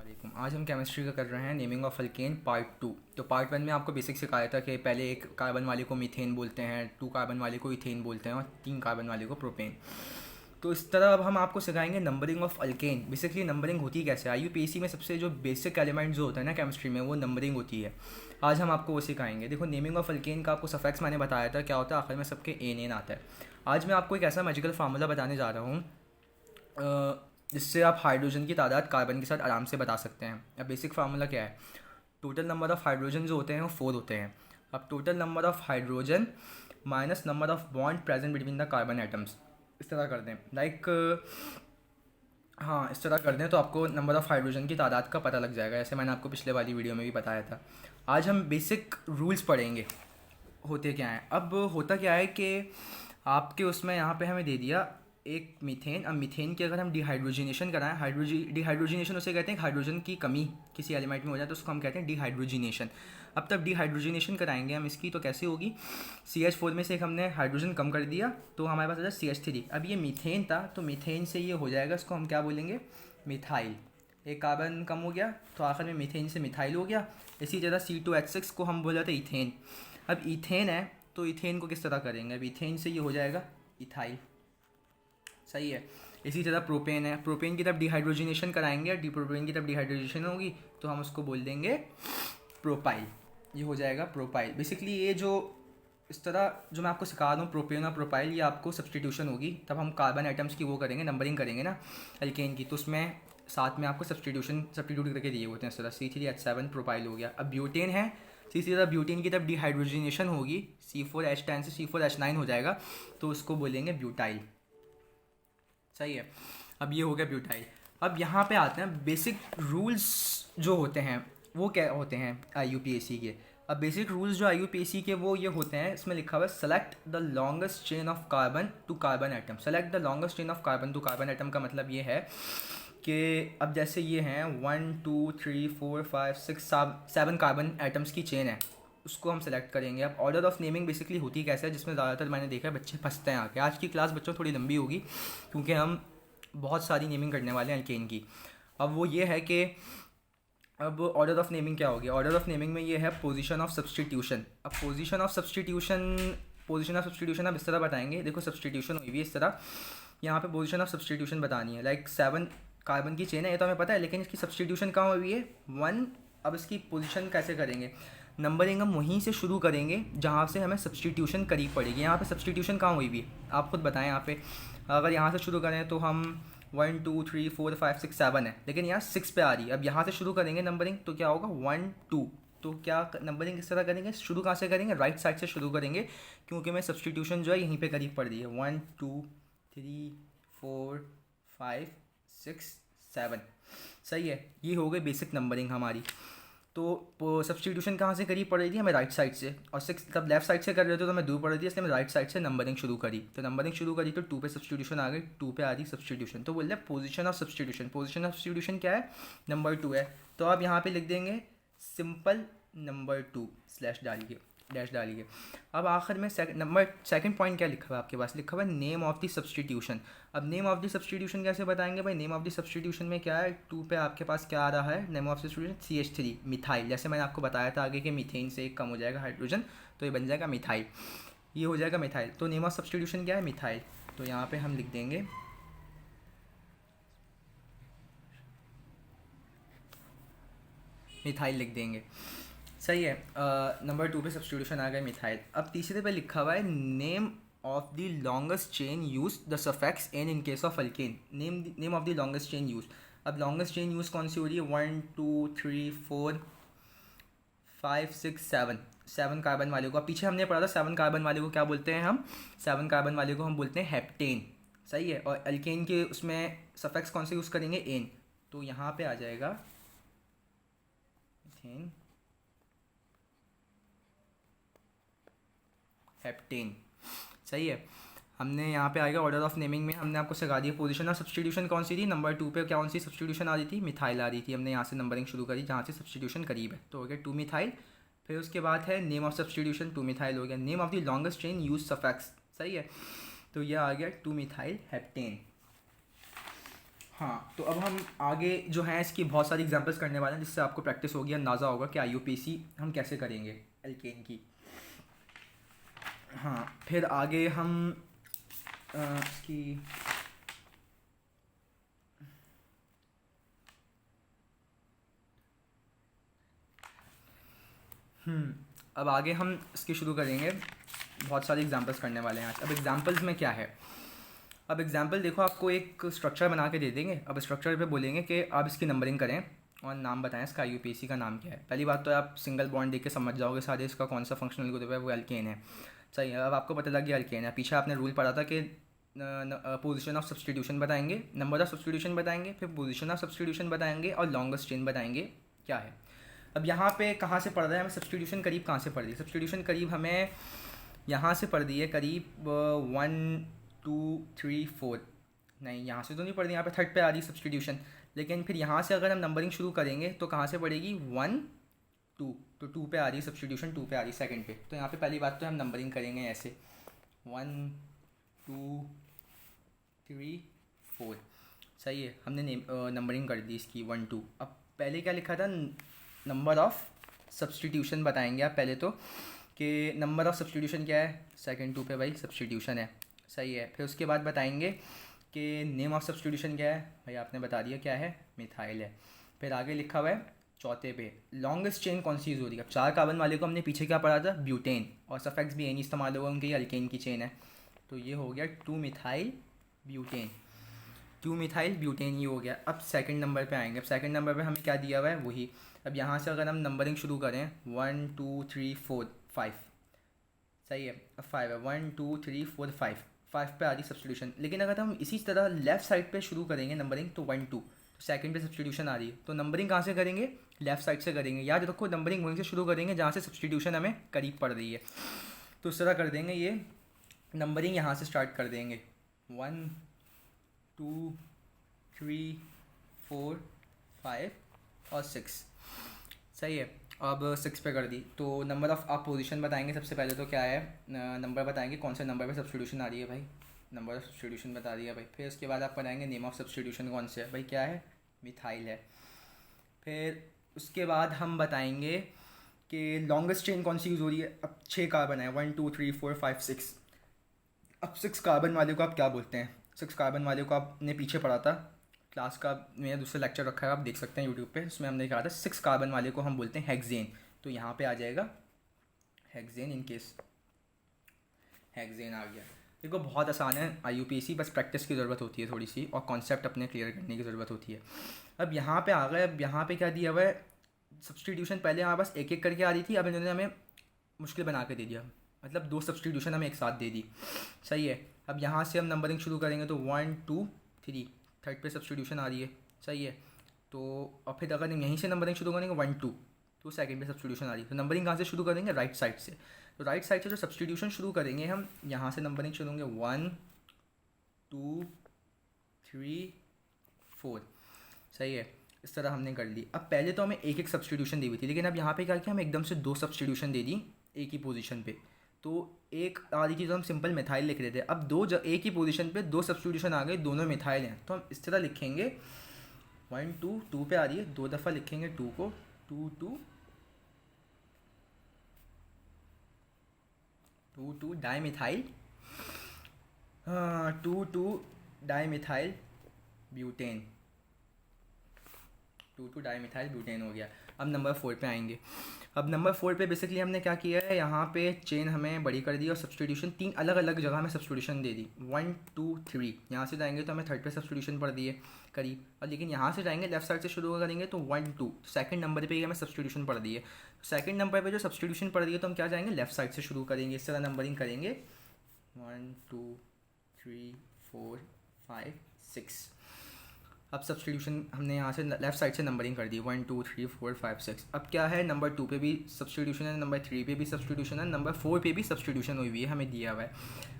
वालेकुम। आज हम केमिस्ट्री का कर रहे हैं नेमिंग ऑफ अल्केन पार्ट 2। तो पार्ट 1 में आपको बेसिक सिखाया था कि पहले एक कार्बन वाले को मीथेन बोलते हैं, 2 कार्बन वाले को इथेन बोलते हैं और 3 कार्बन वाले को प्रोपेन। तो इस तरह अब हम आपको सिखाएंगे numbering of alkane. Basically numbering होती कैसे, आईयूपीएसी में सबसे जो बेसिक एलिमेंट जो होता है ना केमिस्ट्री में, वो नंबरिंग होती है। आज हम आपको वो सिखाएंगे। देखो, नेमिंग ऑफ अल्केन का आपको सफेक्स मैंने बताया था क्या होता है, आखिर में सबके एन एन आता है। आज मैं आपको एक ऐसा मैजिकल फार्मूला बताने जा रहा हूँ जिससे आप हाइड्रोजन की तादाद कार्बन के साथ आराम से बता सकते हैं। अब बेसिक फार्मूला क्या है, टोटल नंबर ऑफ़ हाइड्रोजन जो होते हैं वो 4 होते हैं। अब total number of hydrogen minus number of bond present between the carbon atoms, इस तरह कर दें। हाँ, इस तरह कर दें तो आपको नंबर ऑफ़ हाइड्रोजन की तादाद का पता लग जाएगा, जैसे मैंने आपको पिछले वाली वीडियो में भी बताया था। आज हम बेसिक रूल्स पढ़ेंगे होते क्या हैं। अब होता क्या है कि आपके उसमें यहाँ पे हमें दे दिया एक मीथेन। अब मीथेन की अगर हम डिहाइड्रोजिनेशन कराएं, डिहाइड्रोजिनेशन उसे कहते हैं हाइड्रोजन की कमी किसी एलिमेंट में हो जाए तो उसको हम कहते हैं डिहाइड्रोजिनेशन। अब तब डिहाइड्रोजिनेशन कराएंगे हम इसकी, तो कैसे होगी, CH4 में से एक हमने हाइड्रोजन कम कर दिया तो हमारे पास आ जाए CH3। अब ये मीथेन था तो मीथेन से ये हो जाएगा, इसको हम क्या बोलेंगे, मिथाइल। एक कार्बन कम हो गया तो आखिर में मीथेन से मिथाइल हो गया। इसी तरह C2H6 को हम बोल जाते हैं इथेन। अब इथेन है तो इथेन को किस तरह करेंगे, अब इथेन से ये हो जाएगा इथाइल। सही है। इसी तरह प्रोपेन है, प्रोपेन की तरफ डिहाइड्रोजिनेशन कराएंगे, प्रोपेन की तरफ डिहाइड्रोजिनेशन होगी तो हम उसको बोल देंगे प्रोपाइल। ये हो जाएगा प्रोपाइल। बेसिकली ये जो इस तरह जो मैं आपको सिखा रहा हूँ प्रोपेन और प्रोपाइल, ये आपको सब्सटीट्यूशन होगी। तब हम कार्बन आइटम्स की वो करेंगे, नंबरिंग करेंगे ना अल्केन की, तो उसमें साथ में आपको सब्सटीट्यूट करके दिए होते हैं। इस तरह C3H7 प्रोपाइल हो गया। अब ब्यूटेन है, इसी तरह ब्यूटेन की तरफ डिहाइड्रोजिनेशन होगी, C4H10 से C4H9 हो जाएगा तो उसको बोलेंगे ब्यूटाइल। सही है। अब ये हो गया ब्यूटाइल। अब यहाँ पे आते हैं बेसिक रूल्स जो होते हैं वो क्या होते हैं आईयूपीएसी के। अब बेसिक रूल्स जो आईयूपीएसी के वो ये होते हैं, इसमें लिखा हुआ है select the longest chain of carbon to carbon atom. Select the longest chain of carbon to carbon atom का मतलब ये है कि अब जैसे ये हैं 1 2 3 4 5 6 7 कार्बन एटम्स की चेन है, उसको हम सेलेक्ट करेंगे। अब ऑर्डर ऑफ नेमिंग बेसिकली होती कैसे है, जिसमें ज़्यादातर मैंने देखा है बच्चे फंसते हैं आके। आज की क्लास बच्चों थोड़ी लंबी होगी क्योंकि हम बहुत सारी नेमिंग करने वाले हैं अल्केन की। अब वो ये है कि अब ऑर्डर ऑफ नेमिंग क्या होगी, ऑर्डर ऑफ नेमिंग में ये है पोजीशन ऑफ सब्सटीट्यूशन। अब पोजीशन ऑफ सब्सटीट्यूशन अब इस तरह बताएंगे। देखो, सब्सटीट्यूशन हुई है इस तरह, यहाँ पे पोजीशन ऑफ सब्सटीट्यूशन बतानी है। लाइक 7 कार्बन की चेन है, ये तो हमें पता है, लेकिन इसकी सब्सटीट्यूशन कहाँ हुई है, 1। अब इसकी पोजीशन कैसे करेंगे, नंबरिंग हम वहीं से शुरू करेंगे जहाँ से हमें सब्सटीट्यूशन करनी पड़ेगी। यहाँ पे सब्सटीट्यूशन कहाँ हुई भी आप खुद बताएं। यहाँ पे अगर यहाँ से शुरू करें तो हम 1 2 3 4 5 6 7 है, लेकिन यहाँ 6 पे आ रही है। अब यहाँ से शुरू करेंगे नंबरिंग तो क्या होगा 1 2। तो क्या नंबरिंग किस तरह करेंगे, शुरू कहाँ से करेंगे, राइट साइड से शुरू करेंगे, क्योंकि मैं सब्सटीट्यूशन जो है यहीं पे करीब पड़ रही है। 1 2 3 4 5 6 7। सही है। ये हो गई बेसिक नंबरिंग हमारी। तो सब्सटीट्यूशन कहाँ से करीब पड़ रही थी, हमें राइट साइड से, और 6 तब लेफ्ट साइड से कर रहे थे तो हमें दूर पड़ रही थी, इसलिए मैं राइट साइड से नंबरिंग शुरू करी। तो नंबरिंग शुरू करी तो 2 पे सब्सटीट्यूशन आ गई, 2 पे आ रही सब्सटीट्यूशन, तो बोल रहे position of substitution. Position of substitution क्या है, नंबर 2 है, तो आप यहाँ पे लिख देंगे सिंपल नंबर 2 स्लैश डालिए, डैश डालिए। अब आखिर में सेकंड पॉइंट क्या लिखा हुआ है आपके पास, लिखा हुआ है नेम ऑफ द सब्सटीट्यूशन। अब नेम ऑफ द सब्सटीट्यूशन कैसे बताएंगे भाई, नेम ऑफ द सब्सटीट्यूशन में क्या है, 2 पे आपके पास क्या आ रहा है, name of substitution CH3 methyl. जैसे मैंने आपको बताया था आगे कि मीथेन से एक कम हो जाएगा हाइड्रोजन तो ये बन जाएगा मिथाइल, ये हो जाएगा मिथाइल। तो नेम ऑफ सब्सटीट्यूशन क्या है, मिथाइल। तो यहाँ पर हम लिख देंगे मिथाइल, लिख देंगे। सही है। नंबर 2 पे सब्सटीट्यूशन आ गया मिथाइल। अब तीसरे पे लिखा हुआ है name of the longest chain use the suffix ane in case of alkane. Name of the longest chain use. अब लॉन्गेस्ट चेन यूज कौन सी हो रही है, 1 2 3 4 5 6 7 7 कार्बन वाले को। अब पीछे हमने पढ़ा था 7 कार्बन वाले को क्या बोलते हैं हम, 7 कार्बन वाले को हम बोलते हैं हेप्टेन। सही है। और अल्केन के उसमें सफेक्स कौन से यूज़ करेंगे, एन। तो यहाँ पे आ जाएगा इथेन हेप्टेन। सही है। हमने यहाँ पे आएगा ऑर्डर ऑफ नेमिंग में हमने आपको सिखा दिया। पोजीशन ऑफ सब्सटीट्यूशन कौन सी थी, नंबर 2 पे कौन सी सब्सटीट्यूशन आ रही थी, मिथाइल आ रही थी। हमने यहाँ से नंबरिंग शुरू करी जहाँ से सब्सटीट्यूशन करीब है, तो हो गया 2 मिथाइल। फिर उसके बाद है नेम ऑफ सब्सटीट्यूशन 2 मिथाइल हो गया। Name of the longest chain use सफेक्स। सही है। तो यह आ गया 2 मिथाइल हेप्टेन। हाँ, तो अब हम आगे जो हैं इसकी बहुत सारी एग्जांपल्स करने वाले हैं, जिससे आपको प्रैक्टिस होगी, अंदाज़ा होगा कि आईयूपीएसी हम कैसे करेंगे एल्केन की। हाँ, फिर आगे हम इसकी अब आगे हम इसकी शुरू करेंगे, बहुत सारी एग्जांपल्स करने वाले हैं आज। अब एग्जांपल्स में क्या है, अब एग्जांपल देखो, आपको एक स्ट्रक्चर बना के दे देंगे। अब स्ट्रक्चर पे बोलेंगे कि आप इसकी नंबरिंग करें और नाम बताएं इसका, आईयूपीएसी का नाम क्या है। पहली बात तो आप सिंगल बॉन्ड देख के समझ जाओगे सारे इसका कौन सा फंक्शनल ग्रुप है, वो एल्केन है। सही है, अब आपको पता लग गया एल्केन है। पीछे आपने रूल पढ़ा था कि पोजीशन ऑफ सब्सटीट्यूशन बताएंगे, नंबर ऑफ सब्सटीट्यूशन बताएंगे, फिर पोजीशन ऑफ सब्सटीट्यूशन बताएंगे और लॉन्गेस्ट चेन बताएंगे क्या है। अब यहाँ पे कहाँ से पढ़ रहे हैं हमें सब्सटीट्यूशन, करीब कहाँ से पढ़ रही है सब्सटीट्यूशन, करीब हमें यहाँ से पढ़ दी है, करीब 1 2 3 4, नहीं यहाँ से तो नहीं पढ़ दी, यहाँ पे थर्ड पे आ रही सब्सटीट्यूशन। लेकिन फिर यहाँ से अगर हम नंबरिंग शुरू करेंगे तो कहाँ से पड़ेगी, 1 2, तो 2 पे आ रही सब्सटीट्यूशन, 2 पे आ रही सेकंड पे। तो यहाँ पे पहली बात तो हम नंबरिंग करेंगे ऐसे 1 2 3 4। सही है, हमने नंबरिंग कर दी इसकी 1 2। अब पहले क्या लिखा था, नंबर ऑफ़ सब्सटीट्यूशन बताएंगे आप पहले तो, कि नंबर ऑफ़ सब्सटीट्यूशन क्या है, सेकंड 2 पे भाई सब्सटीट्यूशन है। सही है, फिर उसके बाद बताएंगे कि नेम ऑफ़ सब्सटीट्यूशन क्या है, भाई आपने बता दिया क्या है, मिथाइल है। फिर आगे लिखा हुआ है चौथे पे लॉन्गेस्ट चेन कौन सी यूज़ हो रही है। अब 4 कार्बन वाले को हमने पीछे क्या पढ़ा था, ब्यूटेन, और सफेक्स भी एन इस्तेमाल होगा उनके, अल्केन की चेन है। तो ये हो गया 2 मिथाइल ब्यूटेन, 2 मिथाइल ब्यूटेन, ये हो गया। अब सेकंड नंबर पे आएंगे। अब सेकंड नंबर पे हमें क्या दिया हुआ है, वही। अब यहाँ से अगर हम नंबरिंग शुरू करें 1 2 3 4 5, सही है, अब 5 है, 1 2 3 4 5, 5 पे आ रही सब्सटीट्यूशन। लेकिन अगर हम इसी तरह लेफ़्ट साइड पे शुरू करेंगे नंबरिंग तो 1 2, तो सेकंड पे सब्सटीट्यूशन आ रही है, तो नंबरिंग कहाँ से करेंगे, लेफ़्ट साइड से करेंगे। याद रखो नंबरिंग वहीं से शुरू करेंगे जहाँ से सब्सटीट्यूशन हमें करीब पड़ रही है। तो इस तरह कर देंगे, ये नंबरिंग यहाँ से स्टार्ट कर देंगे 1 2 3 4 5 और 6। सही है, अब 6 पे कर दी। तो नंबर ऑफ़ आप पोजीशन बताएंगे सबसे पहले, तो क्या है, नंबर बताएंगे कौन से नंबर पे सब्सटीट्यूशन आ रही है, भाई नंबर ऑफ सब्सटीट्यूशन बता दिया भाई। फिर उसके बाद आप बताएंगे नेम ऑफ़ सब्सटीट्यूशन कौन से है, भाई क्या है, मिथाइल है। फिर उसके बाद हम बताएंगे कि लॉन्गेस्ट चेन कौन सी यूज़ हो रही है। अब 6 कार्बन है, 1 2 3 4 5 6। अब 6 कार्बन वाले को आप क्या बोलते हैं, 6 कार्बन वाले को आपने पीछे पढ़ा था क्लास का, मेरा दूसरा लेक्चर रखा है, आप देख सकते हैं यूट्यूब पे, उसमें हमने कहा था 6 कार्बन वाले को हम बोलते हैं हेक्सेन। तो यहाँ पे आ जाएगा हेक्सेन, इन केस हेक्सेन आ गया। देखो बहुत आसान है आईयूपीएसी, बस प्रैक्टिस की ज़रूरत होती है थोड़ी सी, और कॉन्सेप्ट अपने क्लियर करने की ज़रूरत होती है। अब यहाँ पे आ गए, अब यहाँ पे क्या दिया हुआ है, सब्सटीट्यूशन पहले हमारे पास एक एक करके आ रही थी, अब इन्होंने हमें मुश्किल बना के दे दिया, मतलब 2 सब्सटीट्यूशन हमें एक साथ दे दी। सही है, अब यहाँ से हम नंबरिंग शुरू करेंगे तो 1 2 3, थर्ड पे सब्सटीट्यूशन आ रही है। सही है, तो और फिर अगर हम यहीं से नंबरिंग शुरू करेंगे 1 2, तो सेकंड पे सब्सटीट्यूशन आ रही है। तो नंबरिंग कहाँ से शुरू करेंगे, राइट साइड से। तो राइट साइड से जो सब्सटीट्यूशन शुरू करेंगे हम, यहाँ से नंबरिंग शुरू होंगे 1 2 3 4। सही है, इस तरह हमने कर ली। अब पहले तो हमें एक एक सब्सटीट्यूशन दी हुई थी, लेकिन अब यहाँ पे क्या किया, हम एकदम से 2 सब्सटीट्यूशन दे दी एक ही पोजीशन पे। तो एक आ रही थी तो हम सिंपल मिथाइल लिख रहे थे, अब एक ही पोजीशन पे 2 सब्सटीट्यूशन आ गए, दोनों मिथाइल हैं, तो हम इस तरह लिखेंगे 1 2 2 पे आ रही है, 2 दफ़ा लिखेंगे 2 को, 2 2 2 2 di methyl, 2 2 di methyl butane, 2 2 di methyl butane हो गया। अब नंबर 4 पे आएंगे। अब नंबर 4 पे बेसिकली हमने क्या किया है, यहाँ पे चेन हमें बड़ी कर दी और सब्सटीट्यूशन 3 अलग अलग जगह में सब्सटीट्यूशन दे दी, 1 2 3। यहाँ से जाएंगे तो हमें थर्ड पे सब्सटीट्यूशन पड़ दी है करीब, और लेकिन यहाँ से जाएंगे लेफ्ट साइड से शुरू करेंगे तो 1 2, सेकंड नंबर पे ही हमें सब्सटीट्यूशन पड़ दी है। सेकंड नंबर पे जो सब्सटीट्यूशन पड़ दी है तो हम क्या जाएंगे, लेफ्ट साइड से शुरू करेंगे, इस तरह नंबरिंग करेंगे 1 2 3 4 5 6। अब सब्सटीट्यूशन हमने यहाँ से लेफ्ट साइड से नंबरिंग कर दी 1 2 3 4 5 6। अब क्या है, नंबर 2 पे भी सब्सटीट्यूशन है, नंबर 3 पे भी सब्सटीट्यूशन है, नंबर 4 पे भी सब्सटीट्यूशन हुई है, हमें दिया हुआ है।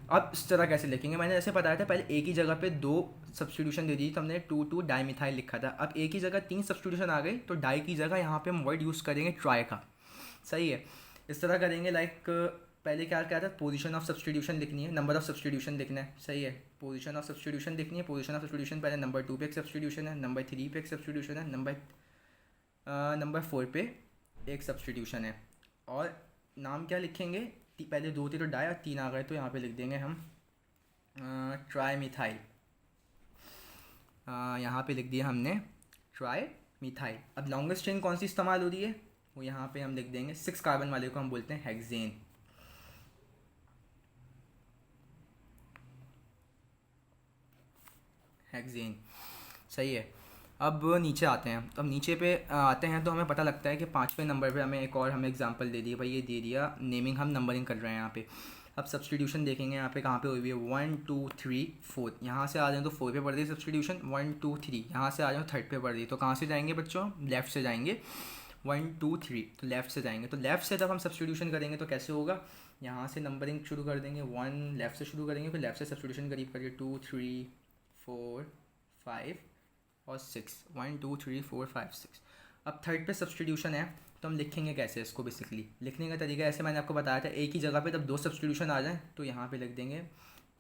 अब इस तरह कैसे लिखेंगे, मैंने जैसे बताया था पहले एक ही जगह पे 2 सब्सटीट्यूशन दे दी, तो हमने 2 2 डाई मिथाइल लिखा था। अब एक ही जगह 3 सब्सटीट्यूशन आ गई, तो डाई की जगह यहाँ पे हम वर्ड यूज़ करेंगे ट्राई का। सही है, इस तरह करेंगे, लाइक पहले क्या क्या था, पोजीशन ऑफ सब्सटीट्यूशन लिखनी है, नंबर ऑफ सब्सटीट्यूशन लिखना है, सही है। पोजीशन ऑफ सब्सटीट्यूशन लिखनी है, पोजीशन ऑफ सब्सटीट्यूशन पहले नंबर 2 पे एक सब्सटीट्यूशन है, नंबर 3 पे एक सब्सटीट्यूशन है, नंबर 4 पे एक सब्सटीट्यूशन है। और नाम क्या लिखेंगे, पहले 2 थे तो डाई और 3 आ गए तो यहाँ पे लिख देंगे हम ट्राई मिथाइल। यहाँ पे लिख दिया हमने ट्राई मिथाइल। अब लॉन्गेस्ट चेन कौन सी इस्तेमाल हो रही है, वो यहाँ पे हम लिख देंगे 6 कार्बन वाले को हम बोलते हैं हेक्सेन। हेक्सेन, सही है। अब नीचे आते हैं, तो अब नीचे पे आते हैं तो हमें पता लगता है कि 5वें नंबर पे हमें एक और हमें एग्जांपल दे दिया भाई, ये दे दिया नेमिंग, हम नंबरिंग कर रहे हैं यहाँ पे। अब सब्सटीट्यूशन देखेंगे यहाँ पे कहाँ पे हुई हुई है, 1 2 3 4। यहाँ से आ जाए तो 4 पे पड़ रही है सब्सटीट्यूशन, 1 2 3 यहाँ से आ जाए 3rd पे पड़ रही है। तो कहाँ से जाएंगे बच्चों, लेफ़्ट से जाएंगे, 1 2 3 तो लेफ़्ट से जाएंगे। तो लेफ़्ट से जब हम सब्सटीट्यूशन करेंगे तो कैसे होगा, यहाँ से नंबरिंग शुरू कर देंगे, 1 लेफ़्ट से शुरू करेंगे, फिर लेफ़्ट से सब्सटीट्यूशन करीब करिए 2 3 4 5 और 6, 1 2 3 4 5 6। अब 3rd पे सब्सटीट्यूशन है तो हम लिखेंगे कैसे इसको, बेसिकली लिखने का तरीका ऐसे मैंने आपको बताया था, एक ही जगह पे जब 2 सब्सटीट्यूशन आ जाएँ तो यहाँ पे लिख देंगे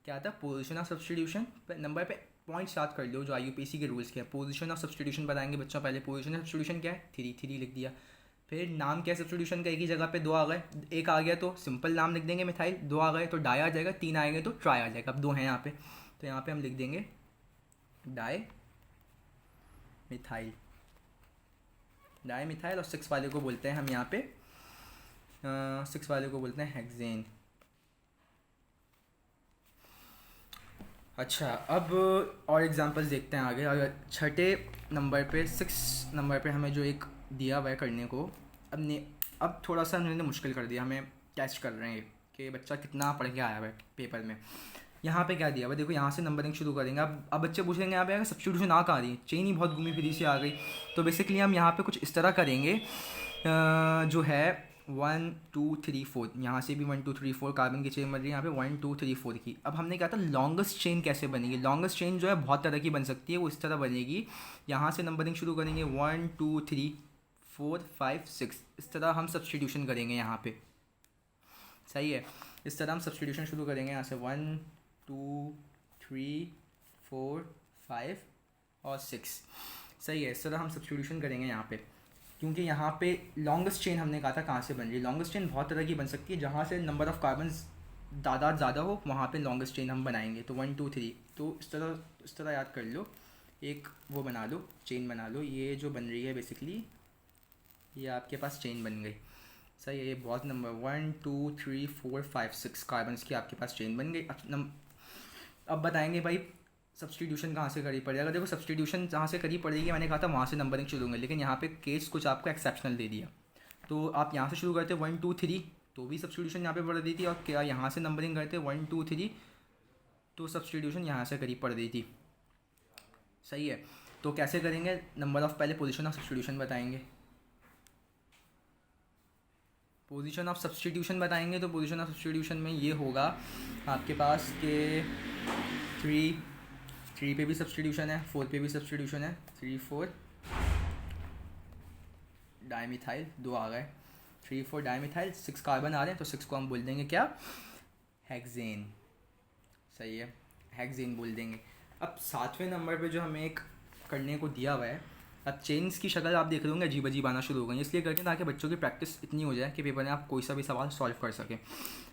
क्या था, पोजीशन ऑफ सब्सटीट्यूशन नंबर पे पॉइंट याद कर लो जो IUPAC के रूल्स के हैं। पोजीशन ऑफ सब्सटीट्यूशन बताएंगे बच्चों, पहले पोजीशन ऑफ सब्सटीट्यूशन क्या है, 3 लिख दिया। फिर नाम क्या है सब्सटीट्यूशन का, एक ही जगह पे 2 आ गए, एक आ गया तो सिंपल नाम लिख देंगे मिथाइल, 2 आ गए तो डाई आ जाएगा, 3 आएंगे तो ट्राई आ जाएगा। अब 2 हैं यहाँ पे तो यहाँ पे हम लिख देंगे डाई मिथाइल, डाई मिथाइल। और 6 वाले को बोलते हैं हम यहाँ पे 6 वाले को बोलते हैं हेक्सेन। अच्छा, अब और एग्जांपल्स देखते हैं आगे। अगर 6ठे नंबर पे 6 नंबर पे हमें जो एक दिया हुआ है करने को, अब थोड़ा सा उन्होंने मुश्किल कर दिया, हमें टेस्ट कर रहे हैं कि बच्चा कितना पढ़ के आया हुआ है पेपर में। यहाँ पे क्या दिया हुआ, देखो यहाँ से नंबरिंग शुरू करेंगे। अब बच्चे पूछेंगे यहाँ पे अगर सब्सटीट्यूशन आ कहाँ रही है, चेन ही बहुत घूमी फिरी सी आ गई। तो बेसिकली हम यहाँ पे कुछ इस तरह करेंगे, जो है 1 2 3 4, यहाँ से भी 1 2 3 4 कार्बन की चेन बन रही है यहाँ पे 1 2 3 4 की। अब हमने कहा था लॉन्गेस्ट चेन कैसे बनेगी, लॉन्गेस्ट चेन जो है बहुत तरह की बन सकती है, वो इस तरह बनेगी। यहाँ से नंबरिंग शुरू करेंगे 1 2 3 4 5 6, इस तरह हम सब्सटीट्यूशन करेंगे यहाँ पे, सही है। इस तरह हम सब्सटीट्यूशन शुरू करेंगे यहाँ से 1 2 3 4 5 और 6, सही है। इस तरह हम सब्सटीट्यूशन करेंगे यहाँ पे, क्योंकि यहाँ पे लॉन्गेस्ट चेन हमने कहा था कहाँ से बन रही है। लॉन्गेस्ट चेन बहुत तरह की बन सकती है, जहाँ से नंबर ऑफ़ कार्बन तादाद ज़्यादा हो वहाँ पे लॉन्गेस्ट चेन हम बनाएंगे। तो 1 2 3, तो इस तरह याद कर लो, एक वो बना लो, चेन बना लो। ये जो बन रही है बेसिकली ये आपके पास चेन बन गई, सही है। ये बहुत नंबर 1 2 3 4 5 6 कार्बन की आपके पास चेन बन गई। अब बताएंगे भाई सब्सटीट्यूशन कहाँ से करी पड़ेगा। देखो सब्सटीट्यूशन जहाँ से करी पड़ेगी, मैंने कहा था वहाँ से नंबरिंग शुरू होंगे, लेकिन यहाँ पे केस कुछ आपको एक्सेप्शनल दे दिया। तो आप यहाँ से शुरू करते 1 2 3 तो भी सब्सटीट्यूशन यहाँ पे पड़ रही थी, और क्या यहाँ से नंबरिंग करते 1 2 3 तो सब्सटीट्यूशन यहाँ से करीब पड़ रही थी, सही है। तो कैसे करेंगे, नंबर ऑफ़ पहले पोजीशन ऑफ सब्सटीट्यूशन बताएंगे, पोजीशन ऑफ सब्सटीट्यूशन बताएंगे। तो पोजीशन ऑफ सब्सटीट्यूशन में ये होगा आपके पास के 3 पे भी सब्सटीट्यूशन है, 4 पे भी सब्सटीट्यूशन है, 3 4 डाईमिथाइल 2 आ गए, 3 4 डाईमिथाइल 6 कार्बन आ रहे हैं, तो 6 को हम बोल देंगे क्या, हेक्सेन, सही है, हेक्सेन बोल देंगे। अब 7वें नंबर पे जो हमें एक करने को दिया हुआ है, अब चेन्स की शक्ल आप देख रहे होंगे अजीब अजीब आना शुरू हो गई, इसलिए करते हैं ताकि बच्चों की प्रैक्टिस इतनी हो जाए कि पेपर में आप कोई सा भी सवाल सॉल्व कर सकें।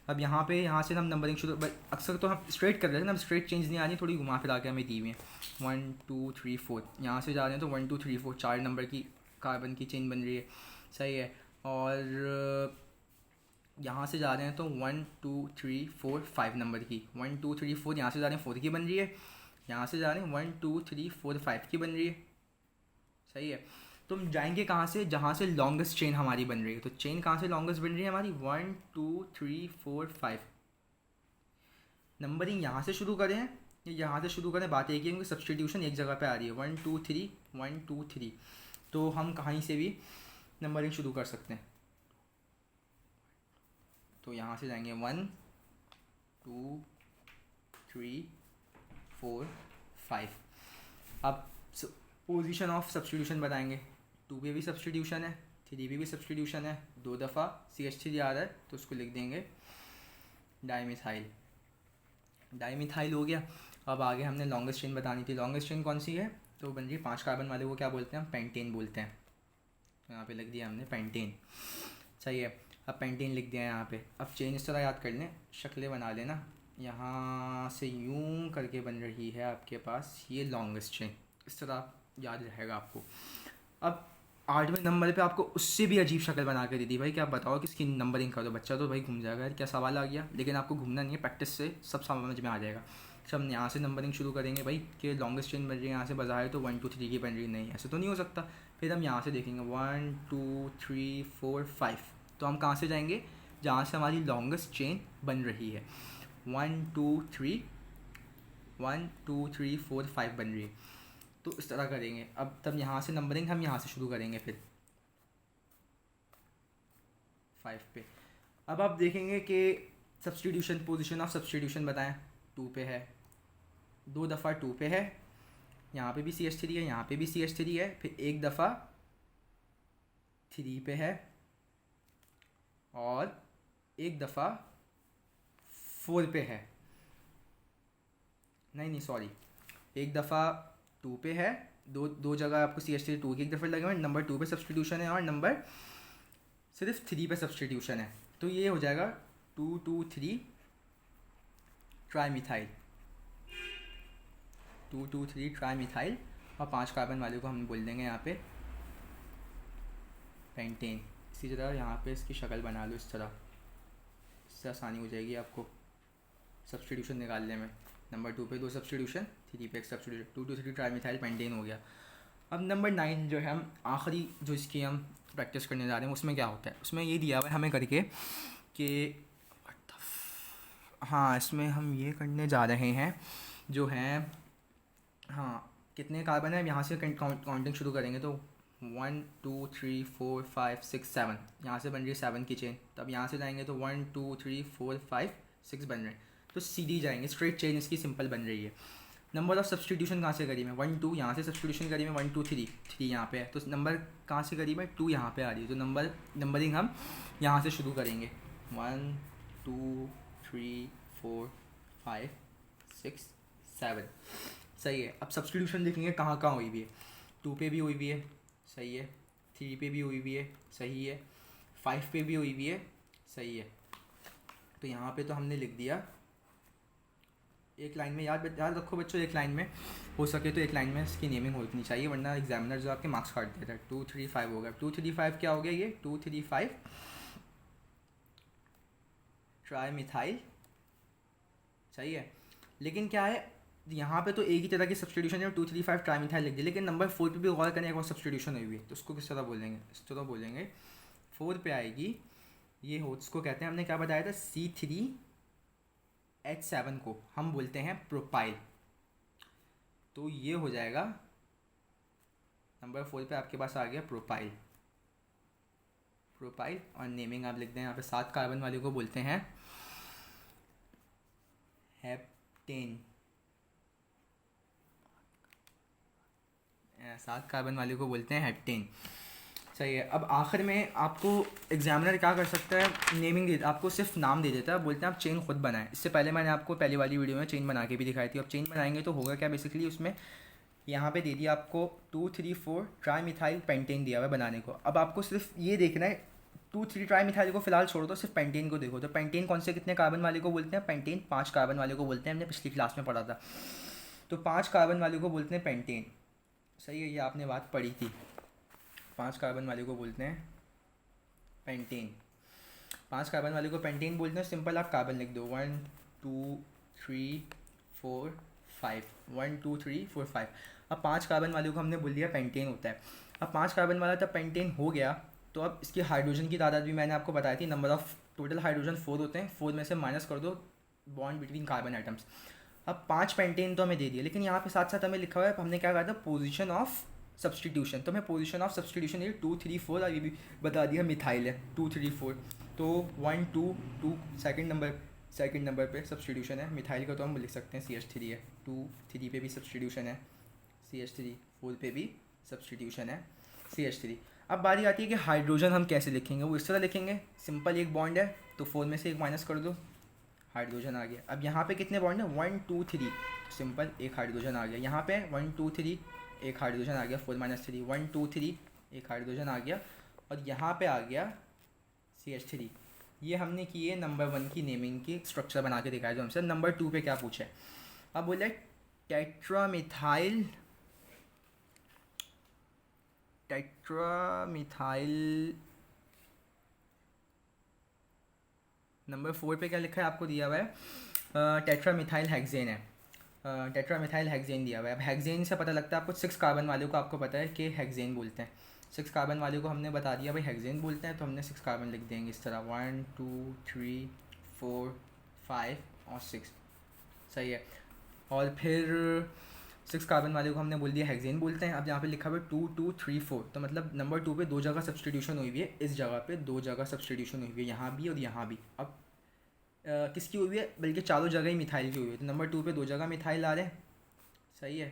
अब यहाँ से हम नंबरिंग शुरू, अक्सर तो हम स्ट्रेट कर रहे हैं ना, अब स्ट्रेट चेंज नहीं आनी, थोड़ी घुमा फिरा के हमें दी हुई है। 1 2 3 4 यहाँ से जा रहे हैं तो 1 2 3 4 4 नंबर की कार्बन की चेन बन रही है, सही है। और यहाँ से जा रहे हैं तो 1 2 3 4 5 नंबर की, 1 2 3 4 यहाँ से जा रहे हैं 4 की बन रही है, यहाँ से जा रहे हैं 1 2 3 4 5 की बन रही है, सही है। तो हम जाएंगे कहाँ से, जहाँ से लॉन्गेस्ट चेन हमारी बन रही है। तो चेन कहाँ से लॉन्गेस्ट बन रही है हमारी, 1 2 3 4 5। नंबरिंग यहाँ से शुरू करें या यहाँ से शुरू करें, बात एक ही है क्योंकि सब्सटीट्यूशन एक जगह पे आ रही है, 1 2 3 1 2 3। तो हम कहीं से भी नंबरिंग शुरू कर सकते हैं। तो यहाँ से जाएंगे 1 2 3 4 5। अब पोजीशन ऑफ सब्सटीट्यूशन बताएंगे, 2 पे भी सब्सटीट्यूशन है, 3 पे भी सब्सटीट्यूशन है, 2 दफ़ा CH3 आ रहा है तो उसको लिख देंगे डाईमिथाइल, डाईमिथाइल हो गया। अब आगे हमने लॉन्गेस्ट चेन बतानी थी। लॉन्गेस्ट चेन कौन सी है? तो बन रही 5 कार्बन वाले को क्या बोलते हैं हम? पेंटेन बोलते हैं। यहाँ पे लिख दिया हमने पेंटेन, सही है। अब पेंटेन लिख दिया यहाँ पे। अब चेन इस तरह याद कर लें, शक्लें बना लेना। यहाँ से यूं करके बन रही है आपके पास ये लॉन्गेस्ट चेन, इस तरह याद रहेगा आपको। अब 8वें नंबर पे आपको उससे भी अजीब शक्ल बना के दी थी भाई, क्या बताओ किसकी नंबरिंग करो? बच्चा तो भाई घूम जाएगा यार, क्या सवाल आ गया। लेकिन आपको घूमना नहीं है, प्रैक्टिस से सब समझ में आ जाएगा। सब यहाँ से नंबरिंग शुरू करेंगे भाई कि लॉन्गेस्ट चेन बन रही है यहाँ से, बजाय तो 1 2 3 की बन रही, नहीं ऐसे तो नहीं हो सकता। फिर हम यहाँ से देखेंगे 1 2 3 4 5, तो हम कहाँ से जाएंगे? जहाँ से हमारी लॉन्गेस्ट चेन बन रही है। 1 2 3 1 2 3 4 5 बन रही है, तो इस तरह करेंगे। अब तब यहाँ से नंबरिंग हम यहाँ से शुरू करेंगे फिर 5 पे। अब आप देखेंगे कि सब्स्टिट्यूशन, पोजीशन ऑफ सब्स्टिट्यूशन बताएं। 2 पे है, 2 दफ़ा 2 पे है, यहाँ पे भी CH3 है, यहाँ पे भी CH3 है, फिर एक दफ़ा 3 पे है और एक दफ़ा 4 पे है। नहीं सॉरी, एक दफ़ा 2 पे है, दो जगह आपको CH3 2 की एक दफ़ा लगे हुए, नंबर 2 पे सब्स्टिट्यूशन है और नंबर सिर्फ 3 पे सब्स्टिट्यूशन है। तो ये हो जाएगा 2 2 3 ट्राईमिथाइल, 2 2 3 ट्राईमिथाइल। और 5 कार्बन वाले को हम बोल देंगे यहाँ पे पेंटेन। इसी तरह यहाँ पे इसकी शक्ल बना लो इस तरह, इससे आसानी हो जाएगी आपको सब्स्टिट्यूशन निकालने में। नंबर 2 पे 2 सब्स्टिट्यूशन, 3 पे एक सब्स्टिट्यूशन, 2 2 3 ट्राईमिथाइल पेंटेन हो गया। अब नंबर 9 जो है, हम आखिरी जो इसकी हम प्रैक्टिस करने जा रहे हैं, उसमें क्या होता है? उसमें ये दिया हुआ है हमें करके कि हाँ, इसमें हम ये करने जा रहे हैं जो है, हाँ कितने कार्बन है, यहाँ से काउंटिंग शुरू करेंगे तो 1 2 3 4 5 6 7, यहाँ से बन रही है 7 की चेन। तब यहाँ से जाएंगे तो 1 2 3 4 5 6 बन रहे हैं, तो सीधी जाएंगे, स्ट्रेट चेन इसकी सिंपल बन रही है। नंबर ऑफ सब्स्टिट्यूशन कहाँ से करी मैं? 1 2, यहाँ से सब्स्टिट्यूशन करी मैं 1 2 3 3 यहाँ पे है, तो नंबर कहाँ से करी मैं? 2 यहाँ पे आ रही है, तो नंबरिंग हम यहाँ से शुरू करेंगे 1 2 3 4 5 6 7, सही है। अब सब्स्टिट्यूशन देखेंगे कहाँ कहाँ हुई हुई है। 2 पे भी हुई हुई है, सही है। 3 पे भी हुई हुई है, सही है। 5 पे भी हुई हुई है, सही है। तो यहाँ पे तो हमने लिख दिया एक लाइन में। याद रखो बच्चों, एक लाइन में हो सके तो एक लाइन में इसकी नेमिंग होनी चाहिए, वरना एग्जामिनर जो आपके मार्क्स काट देता है। 2 3 5 हो गया। 2 3 5 क्या हो गया? ये 2 3 5 ट्राईमिथाइल, सही है। लेकिन क्या है, यहाँ पे तो एक ही तरह की सब्स्टिट्यूशन है, 2 3 5 ट्राईमिथाइल लिख दिया, लेकिन नंबर 4 पे भी गौर करें, एक और सब्स्टिट्यूशन हुई है, तो उसको किस तरह बोलेंगे? इस तरह बोलेंगे, 4 पे आएगी ये हो, इसको कहते हैं, हमने क्या बताया था, C3H7 को हम बोलते हैं प्रोपाइल। तो ये हो जाएगा नंबर 4 पे आपके पास आ गया प्रोपाइल, प्रोपाइल। और नेमिंग आप लिख दें यहाँ पे, 7 कार्बन वाले को बोलते हैं हेप्टेन, 7 कार्बन वाले को बोलते हैं हेप्टेन, सही है। अब आखिर में आपको एग्जामिनर क्या कर सकता है, नेमिंग दे, आपको सिर्फ नाम दे देता है, बोलते हैं आप चेन खुद बनाएं। इससे पहले मैंने आपको पहली वाली वीडियो में चेन बना के भी दिखाई थी। अब चेन बनाएंगे तो होगा क्या, बेसिकली उसमें यहाँ पे दे दिया आपको 2 3 4 ट्राईमिथाइल पेंटेन दिया हुआ है बनाने को। अब आपको सिर्फ ये देखना है, 2 3 ट्राईमिथाइल को फिलहाल छोड़ दो, सिर्फ पेंटेन को देखो। तो पेंटेन कौन से कितने कार्बन वाले को बोलते हैं? पेंटेन 5 कार्बन वाले को बोलते हैं, हमने पिछली क्लास में पढ़ा था। तो 5 कार्बन वाले को बोलते हैं पेंटेन, सही है, ये आपने बात पढ़ी थी। 5 कार्बन वाले को बोलते हैं पेंटेन, 5 कार्बन वाले को पेंटेन बोलते हैं। सिंपल आप कार्बन लिख दो, 1 2 3 4 5, 1 2 3 4 5। अब 5 कार्बन वाले को हमने बोल दिया पेंटेन होता है। अब 5 कार्बन वाला तब पेंटेन हो गया, तो अब इसकी हाइड्रोजन की तादाद भी मैंने आपको बताई थी। नंबर ऑफ टोटल हाइड्रोजन 4 होते हैं, 4 में से माइनस कर दो बॉन्ड बिटवीन कार्बन आइटम्स। अब 5 पेंटेन तो हमें दे दिया, लेकिन यहाँ पे साथ साथ हमें लिखा हुआ है, हमने क्या कहा था, पोजीशन ऑफ सब्स्टिट्यूशन। तो हमें पोजीशन ऑफ सब्स्टिट्यूशन ये 2 3 4, और ये भी बता दिया मिथाइल है 2 3 4। तो 1 2 2 सेकंड नंबर पे सब्स्टिट्यूशन है मिथाइल का, तो हम लिख सकते हैं CH3 है। 2 3 पे भी सब्स्टिट्यूशन है CH3, 4 पे भी सब्स्टिट्यूशन है CH3। अब बारी आती है कि हाइड्रोजन हम कैसे लिखेंगे। वो इस तरह लिखेंगे, सिंपल एक बॉन्ड है तो 4 में से एक माइनस कर दो, हाइड्रोजन आ गया। अब यहाँ पे कितने बॉन्ड हैं, 1 2 3, सिंपल, एक हाइड्रोजन आ गया। यहाँ पे 1 2 3 एक हाइड्रोजन आ गया, 4 - 3 1 2 3 एक हाइड्रोजन आ गया। और यहाँ पे आ गया CH3। ये हमने किए नंबर 1 की नेमिंग की स्ट्रक्चर बना के दिखाया जो हमसे। नंबर 2 पे क्या पूछा है, अब बोले टेट्रामिथाइल नंबर 4 पे क्या लिखा है आपको दिया हुआ है, टेट्रामिथाइल हेक्सेन है। टेट्रामिथाइल हेक्सेन दिया हुआ है। अब हेक्सेन से पता लगता है आपको 6 कार्बन वाले को आपको पता है कि हेक्सेन बोलते हैं। 6 कार्बन वाले को हमने बता दिया भाई हेक्सेन बोलते हैं, तो हमने 6 कार्बन लिख देंगे इस तरह, 1 2 3 4 5 और 6, सही है। और फिर 6 कार्बन वाले को हमने बोल दिया हेक्सेन बोलते हैं। अब यहाँ पे लिखा हुआ है 2 2 3 4, तो मतलब नंबर 2 पे 2 जगह सब्सटीट्यूशन हुई हुई है, इस जगह पे 2 जगह सब्सटीट्यूशन हुई हुई है, यहाँ भी और यहाँ भी। अब किसकी हुई है, बल्कि चारों जगह ही मिथाइल की हुई है, तो नंबर 2 पे 2 जगह मिथाइल आ रहे हैं, सही है।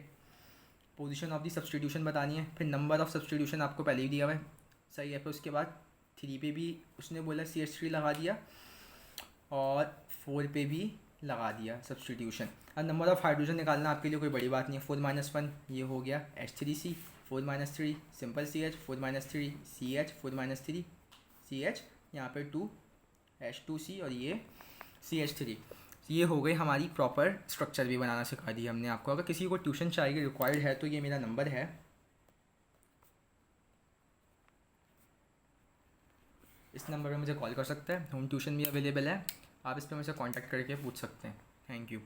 पोजीशन ऑफ द सब्सटीट्यूशन बतानी है, फिर नंबर ऑफ सब्सटीट्यूशन आपको पहले ही दिया हुआ है, सही है। फिर उसके बाद 3 पे भी उसने बोला CH3 लगा दिया, और 4 पे भी लगा दिया सब्सटीट्यूशन। अब नंबर ऑफ़ हाइड्रोजन निकालना आपके लिए कोई बड़ी बात नहीं है, 4 - 1 ये हो गया H3C, 4 - 3 simple CH, 4 - 3 CH, 4 - 3 CH, यहाँ पे 2 H2C और ये CH3। ये हो गई हमारी प्रॉपर स्ट्रक्चर भी बनाना सिखा दी हमने आपको। अगर किसी को ट्यूशन चाहिए रिक्वायर्ड है तो ये मेरा नंबर है, इस नंबर पे मुझे कॉल कर सकते हैं। होम ट्यूशन भी अवेलेबल है, आप इस पर मुझसे कांटेक्ट करके पूछ सकते हैं। Thank you.